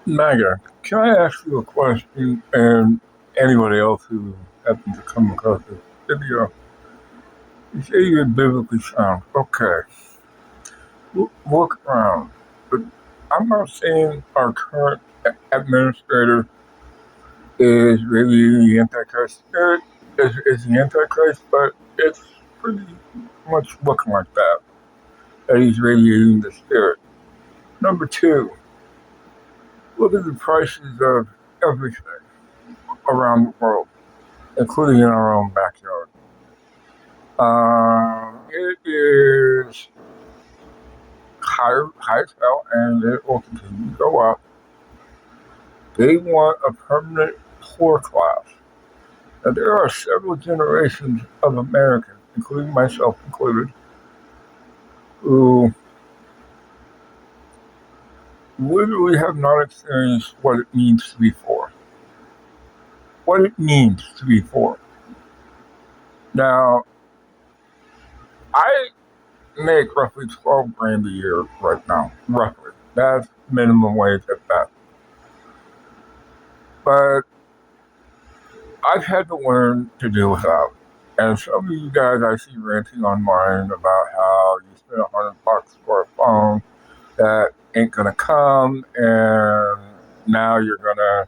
Maga, can I ask you a question? And anybody else who happens to come across this video, you say you're biblically sound. Okay, look around. But I'm not saying our current administrator is really the Antichrist spirit, is the Antichrist, but it's pretty much looking like that he's radiating the spirit. Number two, look at the prices of everything around the world, including in our own backyard. It is high as hell, and it will continue to go up. They want a permanent poor class. Now, there are several generations of Americans, including myself included, who literally have not experienced what it means to be poor. What it means to be poor. Now, I make roughly 12 grand a year right now, roughly. That's minimum wage at that. But I've had to learn to deal without. And some of you guys I see ranting online about how you spend $100 for a phone that ain't gonna come, and now you're gonna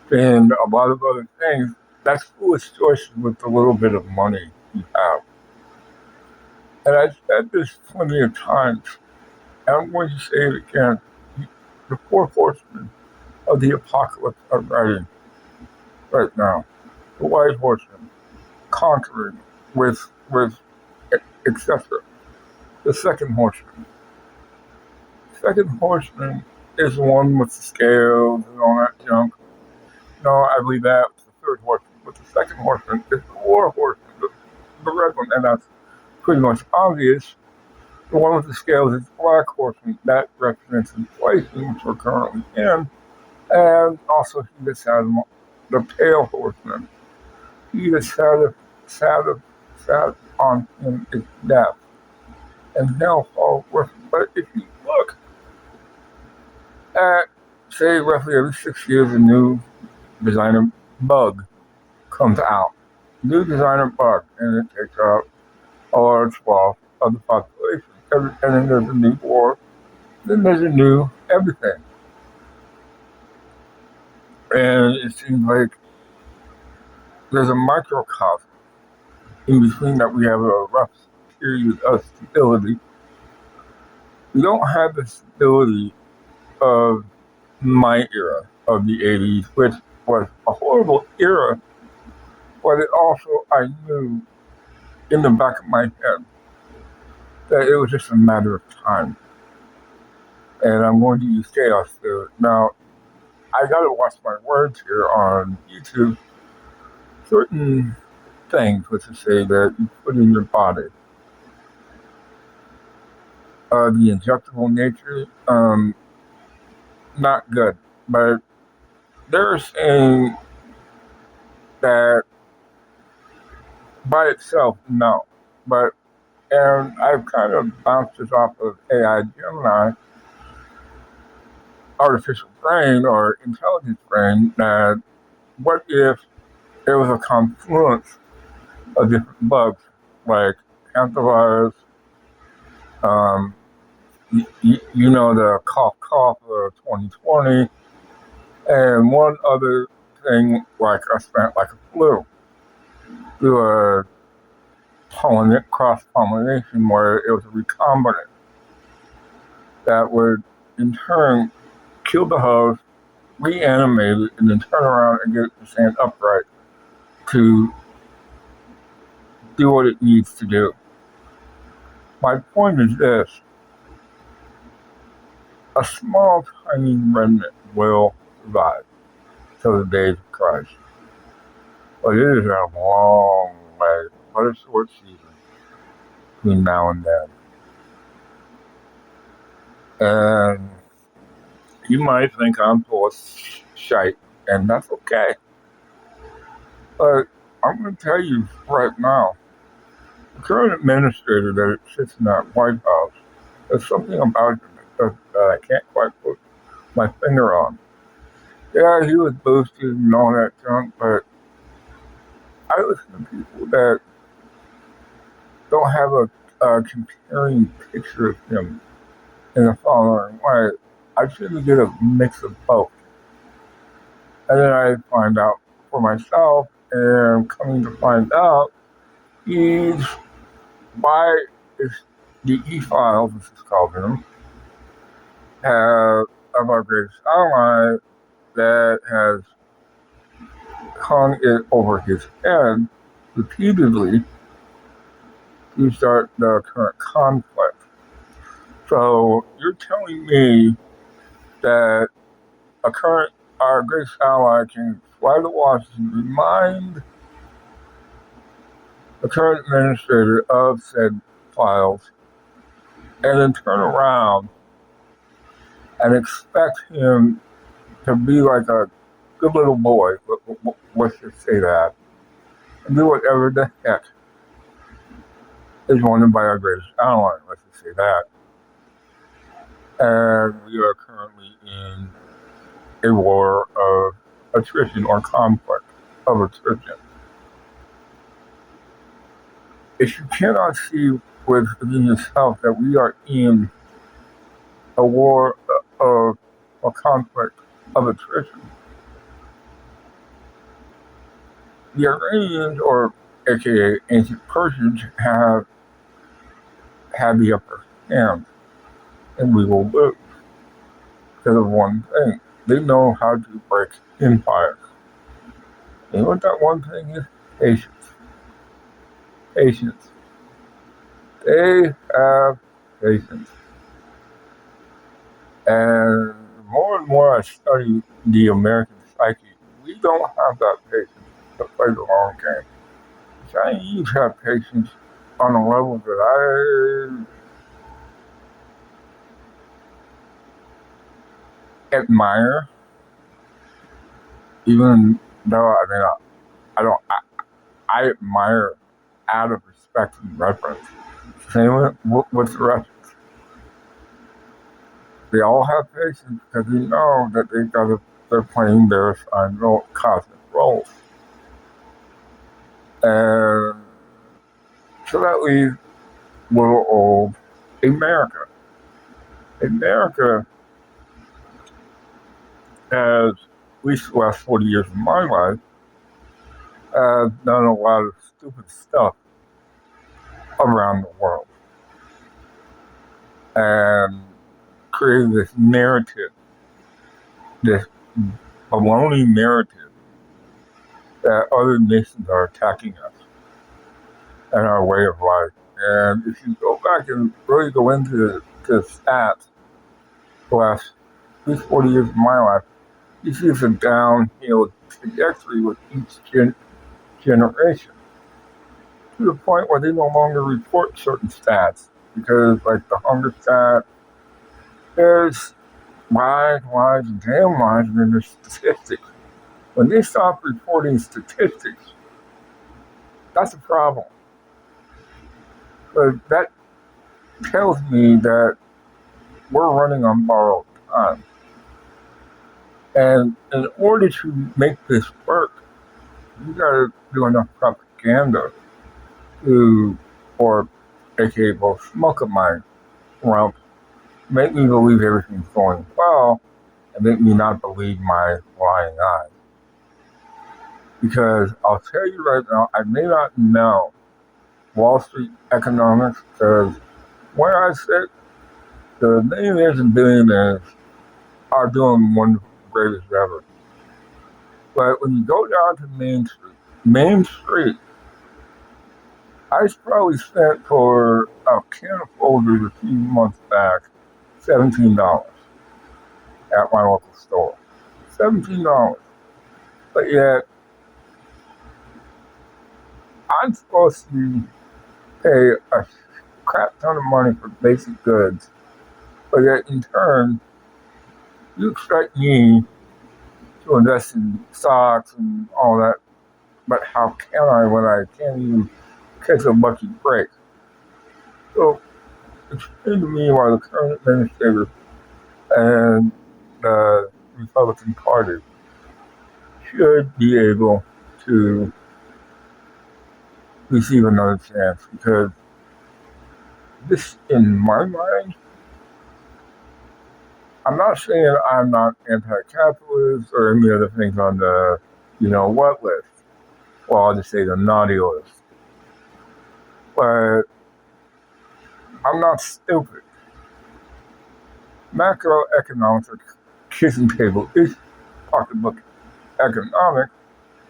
spend a lot of other things. That's foolish choices with the little bit of money you have. And I've said this plenty of times, and I'm going to say it again. The four horsemen of the apocalypse are riding right now. The white horseman, conquering with etc. The second horseman. Second horseman is the one with the scales and all that junk. No, I believe that's the third horseman. But the second horseman is the war horseman, the red one, and that's pretty much obvious. The one with the scales is the black horseman. That represents inflation, which we're currently in. And also he that sat the pale horseman. He that sat on him is death. And hell falls with him. But if you look at, say, roughly every 6 years, a new designer bug comes out. New designer bug, and it takes out a large swath of the population. And then there's a new war, then there's a new everything. And it seems like there's a microcosm in between that. We have a rough period of stability. We don't have the stability of my era of the 80s, which was a horrible era, but it also, I knew in the back of my head that it was just a matter of time. And I'm going to use chaos theory. Now, I got to watch my words here on YouTube. Certain things, let's just say, that you put in your body. The injectable nature, not good. But they're saying that by itself, no. And I've kind of bounced this off of AI Gemini, artificial brain or intelligence brain, that what if there was a confluence of different bugs, like hantavirus, the cough of 2020, and one other thing like a flu, through a cross-pollination where it was a recombinant that would in turn kill the host, reanimate it, and then turn around and get it to stand upright to do what it needs to do. My point is this: a small, tiny remnant will survive till the days of Christ. But it is a long way, but a short season between now and then. And you might think I'm full of shite, and that's okay. But I'm going to tell you right now, the current administrator that sits in that White House, there's something about him that I can't quite put my finger on. Yeah, he was boosted and all that junk, but I listen to people that don't have a comparing picture of him in the following way. I try to get a mix of both. And then I find out for myself, and coming to find out, he's by is the e-files, as it's called him, have of our greatest ally that has hung it over his head repeatedly to start the current conflict. So you're telling me that our greatest ally can fly to Washington, remind the current administrator of said files, and then turn around and expect him to be like a good little boy, let's just say that, and do whatever the heck is wanted by our greatest ally, let's just say that. And we are currently in a war of attrition or conflict of attrition. If you cannot see within yourself that we are in a war of a conflict of attrition, the Iranians, or aka ancient Persians, have had the upper hand, and we will lose because of one thing. They know how to break empires. You know what that one thing is? Patience. Patience. They have patience. And the more I study the American psyche, we don't have that patience to play the long game. Chinese have patience on a level that I admire, even though I don't I admire out of respect and reverence. Same with the rest. They all have patience because they know that they're playing their assigned cosmic roles. And so that leaves little old America. America has, at least the last 40 years of my life, has done a lot of stupid stuff around the world. And created this narrative, this baloney narrative that other nations are attacking us and our way of life. And if you go back and really go into the stats the last at least 40 years of my life, you see it's a downhill trajectory with each generation, to the point where they no longer report certain stats because, like the hunger stat, there's lies, and damn lies, and then there's statistics. When they stop reporting statistics, that's a problem. But that tells me that we're running on borrowed time. And in order to make this work, you gotta do enough propaganda or aka both smoke of mine, around, make me believe everything's going well, and make me not believe my lying eyes. Because I'll tell you right now, I may not know Wall Street economics, because where I sit, the millionaires and billionaires are doing one of the greatest ever. But when you go down to Main Street, I probably spent for a can of Folgers a few months back $17 at my local store. $17. But yet, I'm supposed to pay a crap ton of money for basic goods. But yet, in turn, you expect me to invest in stocks and all that. But how can I when I can't even catch a lucky break? So explain to me why the current administrator and the Republican Party should be able to receive another chance because this, in my mind, I'm not saying I'm not anti-capitalist or any other things on the, what list. Well, I'll just say the naughty list. But I'm not stupid. Macroeconomics or kitchen table is pocketbook economics.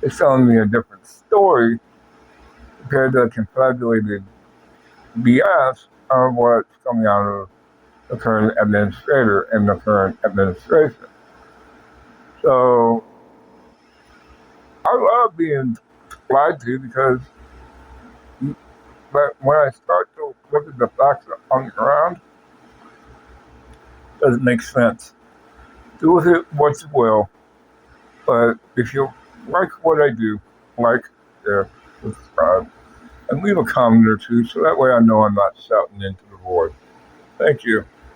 It's telling me a different story compared to the confabulated BS of what's coming out of the current administrator and the current administration. So I love being lied to because but when I start to look at the facts on the ground, it doesn't make sense. Do with it what you will, but if you like what I do, like, share, subscribe, and leave a comment or two so that way I know I'm not shouting into the void. Thank you.